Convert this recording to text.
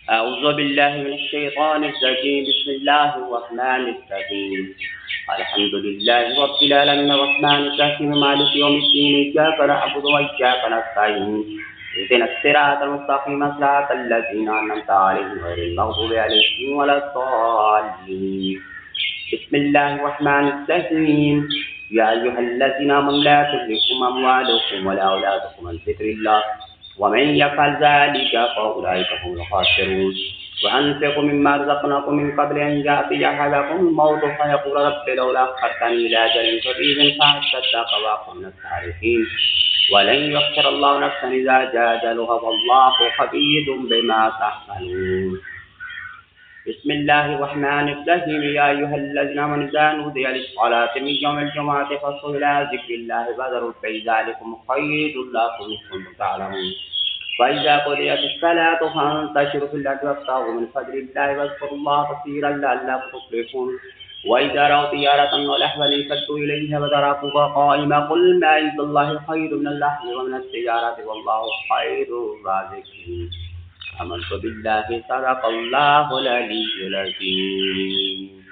أعوذ بالله من الشيطان الرجيم. بسم الله الرحمن الرحيم. الحمد لله رب العالمين الرحمن الرحيم مالك يوم الدين. إياك نعبد وإياك نستعين. اهدنا الصراط المستقيم صراط الذين أنعمت عليهم غير المغضوب عليهم ولا الضالين. بسم الله الرحمن الرحيم. يا أيها الذين آمنوا لا تلهكم أموالكم ولا أولادكم عن ذكر الله ومن يفعل ذلك فأولئك هم الخاسرون. وأنفقوا مما رزقناكم من قبل أن يأتي أحدكم الموت فيقول رب لولا أخرتني إلى أجل قريب فأصدق وأكن من الصالحين ولن يؤخر الله نفسا إذا جاء أجلها والله خبير بما تعملون. بسم الله الرحمن الرحيم. يا أيها الذين آمنوا إذا نودي للصلاة من يوم الجمعة فاسعوا إلى ذكر الله وذروا البيع ذلكم خير لكم إن كنتم تعلمون. فإذا قضيت الصلاة فانتشروا في الأرض وابتغوا من فضل الله واذكروا الله كثيرا لعلكم تفلحون. وإذا رأوا تجارة ولهوا انفضوا إليها وتركوك قائما قل ما عند الله خير من اللهو ومن التجارة والله خير الرازقين. آمنت بالله صدق الله العلي العظيم.